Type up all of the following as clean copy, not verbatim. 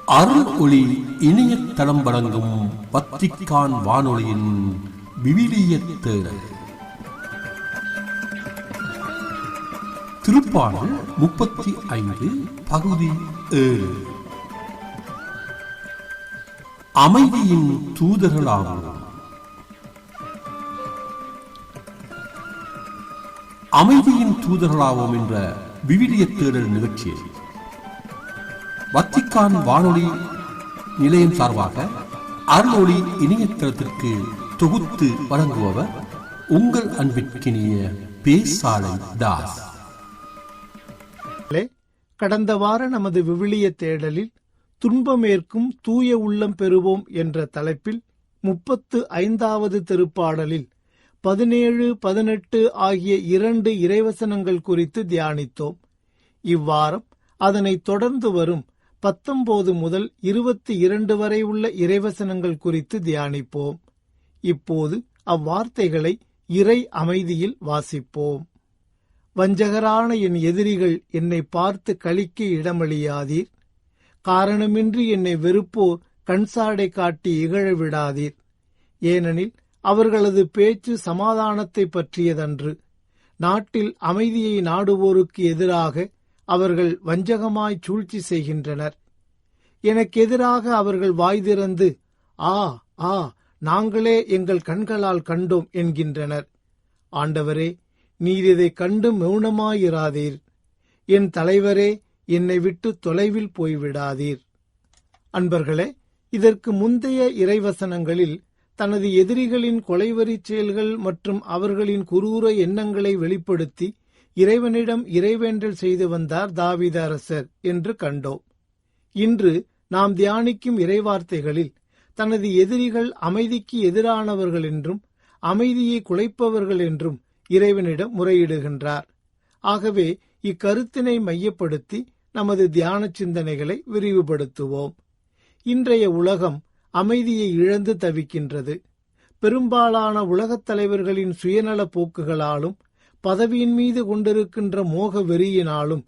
அருள் ஒளி இணையதளம் வழங்கும் வத்திக்கான் வானொலியின் விவிலிய தேடல் திருப்பாடல் 35 பகுதி 7. அமைதியின் தூதர்களாகும். அமைதியின் தூதர்களாவோம் என்ற விவிலிய தேடல் நிகழ்ச்சியில் வத்திக்கான் வானொலி நிலையம் சார்பாக அருளொளி இணையதளத்திற்கு தொகுத்து வழங்குபவர் உங்கள் அன்பிற்கினிய பேசாலை தாஸ். கடந்த வார நமது விவிலிய தேடலில் துன்பமேற்கும் தூய உள்ளம் பெறுவோம் என்ற தலைப்பில் 35வது திருப்பாடலில் 17, 18 ஆகிய 2 இறைவசனங்கள் குறித்து தியானித்தோம். இவ்வாரம் அதனை தொடர்ந்து வரும் 19 முதல் 22 வரை உள்ள இறைவசனங்கள் குறித்து தியானிப்போம். இப்போது அவ்வார்த்தைகளை இறை அமைதியில் வாசிப்போம். வஞ்சகரான என் எதிரிகள் என்னை பார்த்து களிக்க இடமளியாதீர். காரணமின்றி என்னை வெறுப்போர் கண்சாடை காட்டி இகழ விடாதீர். ஏனெனில் அவர்களது பேச்சு சமாதானத்தை பற்றியதன்று. நாட்டில் அமைதியை நாடுவோருக்கு எதிராக அவர்கள் வஞ்சகமாய் சூழ்ச்சி செய்கின்றனர். எனக்கு எதிராக அவர்கள் வாய் திறந்து ஆ ஆ நாங்களே எங்கள் கண்களால் கண்டோம் என்கின்றனர். ஆண்டவரே, நீர் இதை கண்டு மௌனமாயிராதீர். என் தலைவரே, என்னை விட்டு தொலைவில் போய்விடாதீர். அன்பர்களே, இதற்கு முந்தைய இறைவசனங்களில் தனது எதிரிகளின் கொலைவெறி செயல்கள் மற்றும் அவர்களின் குரூர எண்ணங்களை வெளிப்படுத்தி இறைவனிடம் இறைவேண்டல் செய்து வந்தார் தாவீது அரசர் என்று கண்டோம். இன்று நாம் தியானிக்கும் இறைவார்த்தைகளில் தனது எதிரிகள் அமைதிக்கு எதிரானவர்கள் என்றும் அமைதியை குலைப்பவர்கள் என்றும் இறைவனிடம் முறையிடுகின்றார். ஆகவே இக்கருத்தினை மையப்படுத்தி நமது தியான சிந்தனைகளை விரிவுபடுத்துவோம். இன்றைய உலகம் அமைதியை இழந்து தவிக்கின்றது. பெரும்பாலான உலகத் தலைவர்களின் சுயநல போக்குகளாலும் பதவியின் மீது கொண்டிருக்கின்ற மோக வெறியினாலும்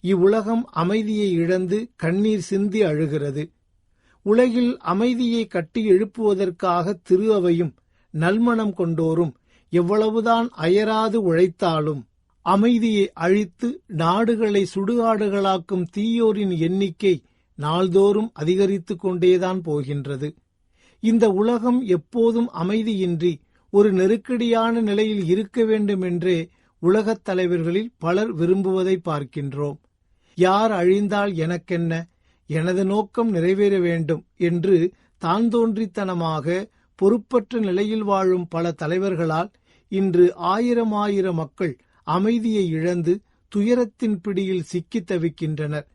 இவ்வுலகம் அமைதியை இழந்து கண்ணீர் சிந்தி அழுகிறது. உலகில் அமைதியை கட்டி எழுப்புவதற்காக திரு அவையும் நல்மணம் கொண்டோரும் எவ்வளவுதான் அயராது உழைத்தாலும் அமைதியை அழித்து நாடுகளை சுடுகாடுகளாக்கும் தீயோரின் எண்ணிக்கை நாள்தோறும் அதிகரித்துக் கொண்டேதான் போகின்றது. இந்த உலகம் எப்போதும் அமைதியின்றி ஒரு நெருக்கடியான நிலையில் இருக்க வேண்டும் என்றே உலகத் தலைவர்களில் பலர் விரும்புவதை பார்க்கின்றோம். யார் அழிந்தால் எனக்கென்ன, எனது நோக்கம் நிறைவேற வேண்டும் என்று தான் தோன்றித்தனமாக பொறுப்பற்ற நிலையில் வாழும் பல தலைவர்களால் இன்று ஆயிரம் மக்கள் அமைதியை இழந்து துயரத்தின் பிடியில் சிக்கித் தவிக்கின்றனர்.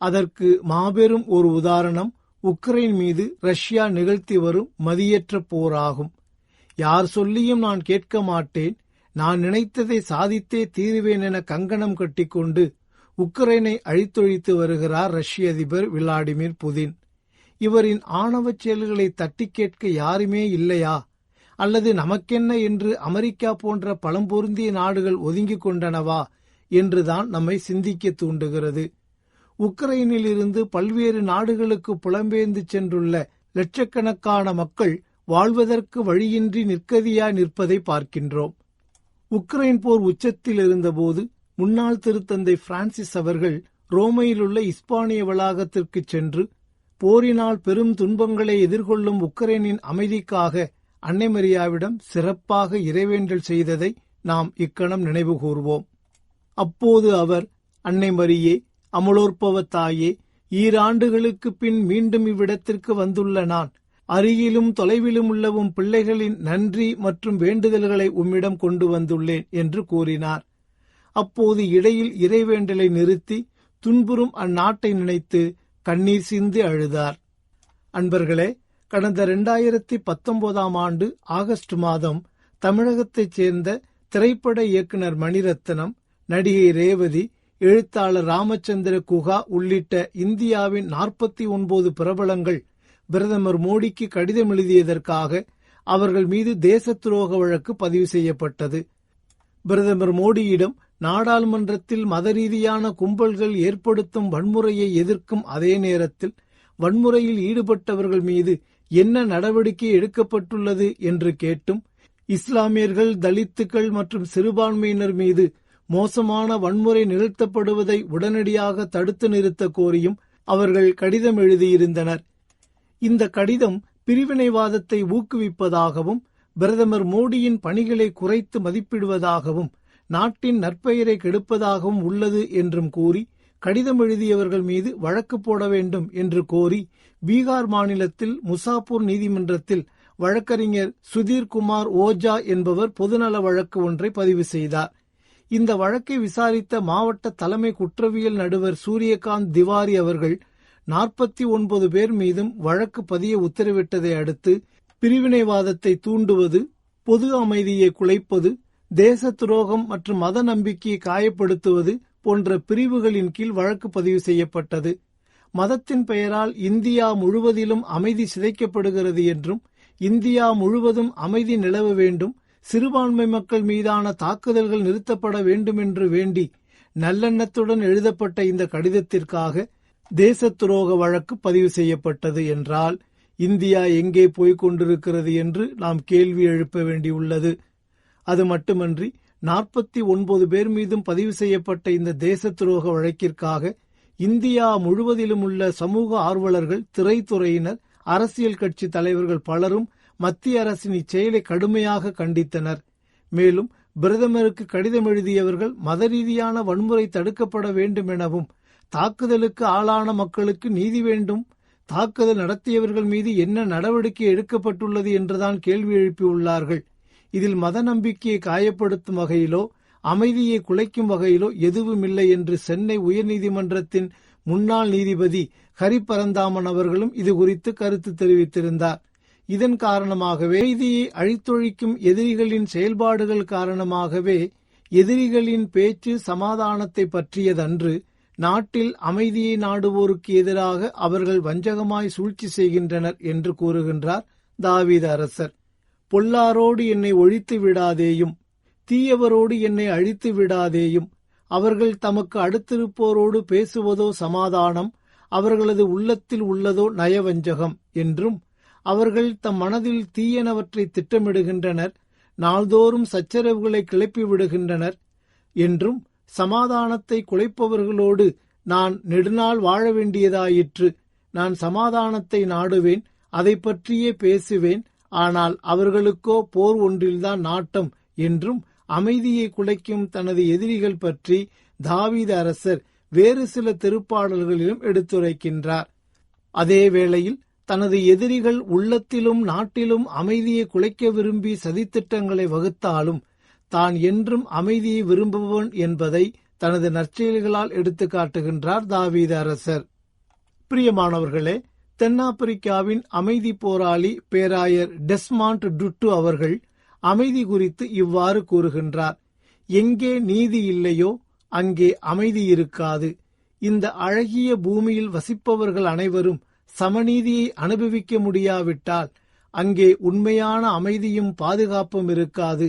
அதற்கு மாபெரும் ஒரு உதாரணம் உக்ரைன் மீது ரஷ்யா நிகழ்த்தி வரும் மதியற்ற போராகும். யார் சொல்லியும் நான் கேட்க மாட்டேன், நான் நினைத்ததை சாதித்தே தீருவேன் என கங்கணம் கட்டிக்கொண்டு உக்ரைனை அழித்தொழித்து வருகிறார் ரஷ்ய அதிபர் விளாடிமிர் புதின். இவரின் ஆணவச் செயல்களை தட்டி கேட்க யாருமே இல்லையா? அல்லது நமக்கென்ன என்று அமெரிக்கா போன்ற பழம்பொருந்திய நாடுகள் ஒதுங்கிக் கொண்டனவா என்றுதான் நம்மை சிந்திக்க தூண்டுகிறது. உக்ரைனில் இருந்து பல்வேறு நாடுகளுக்கு புலம்பெயர்ந்து சென்றுள்ள லட்சக்கணக்கான மக்கள் வாழ்வதற்கு வழியின்றி நிற்கதியாய் நிற்பதை பார்க்கின்றோம். உக்ரைன் போர் உச்சத்தில் இருந்தபோது முன்னாள் திருத்தந்தை பிரான்சிஸ் அவர்கள் ரோமையிலுள்ள இஸ்பானிய வளாகத்திற்கு சென்று போரினால் பெரும் துன்பங்களை எதிர்கொள்ளும் உக்ரைனின் அமைதிக்காக அன்னை மரியாவிடம் சிறப்பாக இறைவேண்டல் செய்ததை நாம் இக்கணம் நினைவு கூர்வோம். அப்போது அவர், அன்னை மரியே, அமலோற்பவ தாயே, ஈராண்டுகளுக்கு பின் மீண்டும் இவ்விடத்திற்கு வந்துள்ள நான் அருகிலும் தொலைவிலும் உள்ளவும் பிள்ளைகளின் நன்றி மற்றும் வேண்டுதல்களை உம்மிடம் கொண்டு வந்துள்ளேன் என்று கூறினார். அப்போது இடையில் இறைவேண்டலை நிறுத்தி துன்புறும் அந்நாட்டை நினைத்து கண்ணீர் சிந்தி அழுதார். அன்பர்களே, கடந்த 2019 ஆண்டு ஆகஸ்ட் மாதம் தமிழகத்தைச் சேர்ந்த திரைப்பட இயக்குனர் மணிரத்னம், நடிகை ரேவதி, எழுத்தாளர் ராமச்சந்திர குஹா உள்ளிட்ட இந்தியாவின் 49 பிரபலங்கள் பிரதமர் மோடிக்கு கடிதம் எழுதியதற்காக அவர்கள் மீது தேச துரோக வழக்கு பதிவு செய்யப்பட்டது. பிரதமர் மோடியிடம் நாடாளுமன்றத்தில் மத ரீதியான கும்பல்கள் ஏற்படுத்தும் வன்முறையை எதிர்க்கும் அதே நேரத்தில் வன்முறையில் ஈடுபட்டவர்கள் மீது என்ன நடவடிக்கை எடுக்கப்பட்டுள்ளது என்று கேட்டும், இஸ்லாமியர்கள், தலித்துக்கள் மற்றும் சிறுபான்மையினர் மீது மோசமான வன்முறை நிகழ்த்தப்படுவதை உடனடியாக தடுத்து நிறுத்த கோரியும் அவர்கள் கடிதம் எழுதியிருந்தனர். இந்த கடிதம் பிரிவினைவாதத்தை ஊக்குவிப்பதாகவும், பிரதமர் மோடியின் பணிகளை குறைத்து மதிப்பிடுவதாகவும், நாட்டின் நற்பெயரை கெடுப்பதாகவும் உள்ளது என்றும் கூறி கடிதம் எழுதியவர்கள் மீது வழக்கு போட வேண்டும் என்று கோரி பீகார் மாநிலத்தில் முசாபூர் நீதிமன்றத்தில் வழக்கறிஞர் சுதீர்குமார் ஓஜா என்பவர் பொதுநல வழக்கு ஒன்றை பதிவு செய்தார். இந்த வழக்கை விசாரித்த மாவட்ட தலைமை குற்றவியல் நடுவர் சூரியகாந்த் திவாரி அவர்கள் 49 பேர் மீதும் வழக்கு பதிய உத்தரவிட்டதை அடுத்து, பிரிவினைவாதத்தை தூண்டுவது, பொது அமைதியை குலைப்பது, தேச துரோகம் மற்றும் மத நம்பிக்கையை காயப்படுத்துவது போன்ற பிரிவுகளின் கீழ் வழக்கு பதிவு செய்யப்பட்டது. மதத்தின் பெயரால் இந்தியா முழுவதிலும் அமைதி சிதைக்கப்படுகிறது என்றும், இந்தியா முழுவதும் அமைதி நிலவ வேண்டும், சிறுபான்மை மக்கள் மீதான தாக்குதல்கள் நிறுத்தப்பட வேண்டும் என்று வேண்டி நல்லெண்ணத்துடன் எழுதப்பட்ட இந்த கடிதத்திற்காக தேச துரோக வழக்கு பதிவு செய்யப்பட்டது என்றால் இந்தியா எங்கே போய்க் கொண்டிருக்கிறது என்று நாம் கேள்வி எழுப்ப வேண்டியுள்ளது. அது மட்டுமன்றி 49 பேர் மீதும் பதிவு செய்யப்பட்ட இந்த தேச துரோக வழக்கிற்காக இந்தியா முழுவதிலும் உள்ள சமூக ஆர்வலர்கள், திரைத்துறையினர், அரசியல் கட்சி தலைவர்கள் பலரும் மத்திய அரசின் இச்செயலை கடுமையாக கண்டித்தனர். மேலும் பிரதமருக்கு கடிதம் எழுதியவர்கள் மத ரீதியான வன்முறை தடுக்கப்பட வேண்டும் எனவும், தாக்குதலுக்கு ஆளான மக்களுக்கு நீதி வேண்டும், தாக்குதல் நடத்தியவர்கள் மீது என்ன நடவடிக்கை எடுக்கப்பட்டுள்ளது என்றுதான் கேள்வி எழுப்பியுள்ளார்கள். இதில் மத நம்பிக்கையை காயப்படுத்தும் வகையிலோ அமைதியை குலைக்கும் வகையிலோ எதுவுமில்லை என்று சென்னை உயர்நீதிமன்றத்தின் முன்னாள் நீதிபதி ஹரிபரந்தாமன் அவர்களும் இது குறித்து கருத்து தெரிவித்திருந்தார். இதன் காரணமாகவே அமைதியை அழித்தொழிக்கும் எதிரிகளின் செயல்பாடுகள் காரணமாகவே எதிரிகளின் பேச்சு சமாதானத்தை பற்றியதன்று, நாட்டில் அமைதியை நாடுவோருக்கு எதிராக அவர்கள் வஞ்சகமாய் சூழ்ச்சி செய்கின்றனர் என்று கூறுகின்றார் தாவீது அரசர். பொல்லாரோடு என்னை ஒழித்து விடாதேயும், தீயவரோடு என்னை அழித்து விடாதேயும். அவர்கள் தமக்கு அடுத்திருப்போரோடு பேசுவதோ சமாதானம், அவர்களது உள்ளத்தில் உள்ளதோ நயவஞ்சகம் என்றும், அவர்கள் தம் மனதில் தீயனவற்றை திட்டமிடுகின்றனர், நாள்தோறும் சச்சரவுகளை கிளப்பி விடுகின்றனர் என்றும், சமாதானத்தை குலைப்பவர்களோடு நான் நெடுநாள் வாழ வேண்டியதாயிற்று. நான் சமாதானத்தை நாடுவேன், அதை பற்றியே பேசுவேன், ஆனால் அவர்களுக்கோ போர் ஒன்றில்தான் நாட்டம் என்றும் அமைதியை குலைக்கும் தனது எதிரிகள் பற்றி தாவீது அரசர் வேறு சில திருப்பாடல்களிலும் எடுத்துரைக்கின்றார். அதே வேளையில் தனது எதிரிகள் உள்ளத்திலும் நாட்டிலும் அமைதியை குலைக்க விரும்பி சதித்திட்டங்களை வகுத்தாலும் தான் என்றும் அமைதியை விரும்புபவன் என்பதை தனது நற்செயல்களால் எடுத்து காட்டுகின்றார் தாவீது அரசர். பிரியமானவர்களே, தென்னாப்பிரிக்காவின் அமைதி போராளி பேராயர் டெஸ்மாண்ட் டுட்டு அவர்கள் அமைதி குறித்து இவ்வாறு கூறுகின்றார். எங்கே நீதி இல்லையோ அங்கே அமைதி இருக்காது. இந்த அழகிய பூமியில் வசிப்பவர்கள் அனைவரும் சமநீதியை அனுபவிக்க முடியாவிட்டால் அங்கே உண்மையான அமைதியும் பாதுகாப்பும் இருக்காது.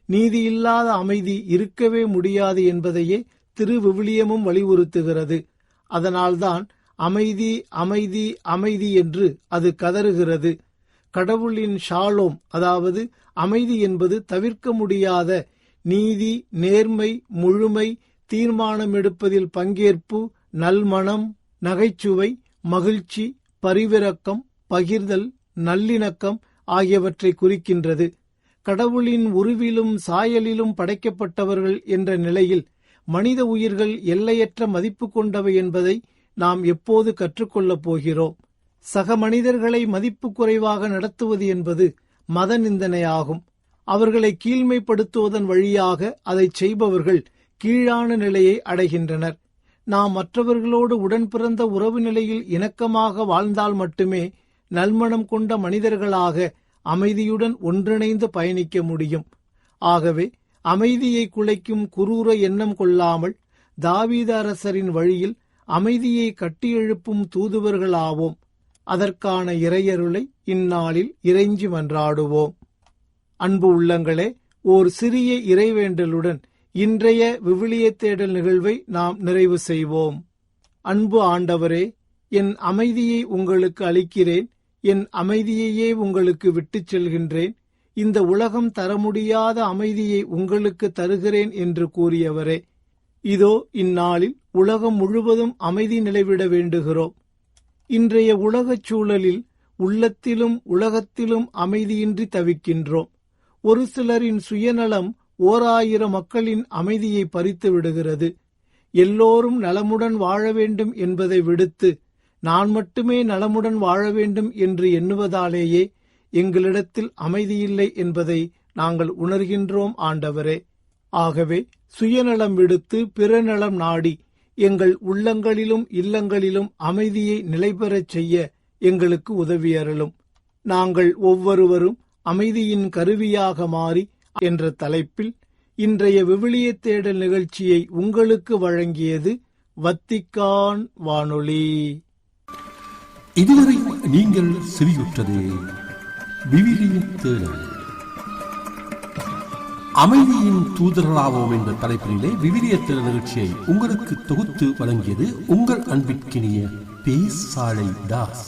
நீதியில்லாத அமைதி இருக்கவே முடியாது என்பதையே திருவிவிலியமும் வலியுறுத்துகிறது. அதனால்தான் அமைதி அமைதி அமைதி என்று அது கதறுகிறது. கடவுளின் ஷாலோம், அதாவது அமைதி என்பது தவிர்க்க முடியாத நீதி, நேர்மை, முழுமை, தீர்மானம் எடுப்பதில் பங்கேற்பு, நல்மனம், நகைச்சுவை, மகிழ்ச்சி, பரிவிரக்கம், பகிர்தல், நல்லிணக்கம் ஆகியவற்றை குறிக்கின்றது. கடவுளின் உருவிலும் சாயலிலும் படைக்கப்பட்டவர்கள் என்ற நிலையில் மனித உயிர்கள் எல்லையற்ற மதிப்பு கொண்டவை என்பதை நாம் எப்போது கற்றுக்கொள்ளப் போகிறோம்? சக மனிதர்களை மதிப்பு குறைவாக நடத்துவது என்பது மத நிந்தனையாகும். அவர்களை கீழ்மைப்படுத்துவதன் வழியாக அதை செய்பவர்கள் கீழான நிலையை அடைகின்றனர். நாம் மற்றவர்களோடு உடன் பிறந்த உறவு நிலையில் இணக்கமாக வாழ்ந்தால் மட்டுமே நல்மனம் கொண்ட மனிதர்களாக அமைதியுடன் ஒன்றிணைந்து பயணிக்க முடியும். ஆகவே அமைதியை குலைக்கும் குரூர எண்ணம் கொள்ளாமல் தாவீது அரசரின் வழியில் அமைதியை கட்டியெழுப்பும் தூதுவர்களாவோம். அதற்கான இறையருளை இந்நாளில் இறைஞ்சி மன்றாடுவோம். அன்பு உள்ளங்களே, ஓர் சிறிய இறைவேண்டலுடன் இன்றைய விவிலிய தேடல் நிகழ்வை நாம் நிறைவு செய்வோம். அன்பு ஆண்டவரே, என் அமைதியை உங்களுக்கு அளிக்கிறேன், என் அமைதியையே உங்களுக்கு விட்டுச் செல்கின்றேன், இந்த உலகம் தர முடியாத அமைதியை உங்களுக்கு தருகிறேன் என்று கூறியவரே, இதோ இந்நாளில் உலகம் முழுவதும் அமைதி நிலைவிட வேண்டுகிறோம். இன்றைய உலகச் சூழலில் உள்ளத்திலும் உலகத்திலும் அமைதியின்றி தவிக்கின்றோம். ஒரு சிலரின் சுயநலம் 1000 மக்களின் அமைதியை பறித்து விடுகிறது. எல்லோரும் நலமுடன் வாழ வேண்டும் என்பதை விடுத்து நான் மட்டுமே நலமுடன் வாழ வேண்டும் என்று எண்ணுவதாலேயே எங்களிடத்தில் அமைதியில்லை என்பதை நாங்கள் உணர்கின்றோம் ஆண்டவரே. ஆகவே சுயநலம் விடுத்து பிறநலம் நாடி எங்கள் உள்ளங்களிலும் இல்லங்களிலும் அமைதியை நிலைபெறச் செய்ய எங்களுக்கு உதவியருளும். நாங்கள் ஒவ்வொருவரும் அமைதியின் கருவியாக மாறி என்ற தலைப்பில் இன்றைய விவிலிய தேடல் நிகழ்ச்சியை உங்களுக்கு வழங்கியது வத்திக்கான் வானொலி. இதுவரை நீங்கள் செவியுற்றது விவிலிய தேடல். அமைதியின் தூதர்களாவோம் என்ற தலைப்பிலே விவிலிய தேடல் நிகழ்ச்சியை உங்களுக்கு தொகுத்து வழங்கியது உங்கள் அன்பிற்கினிய பேசாலை தாஸ்.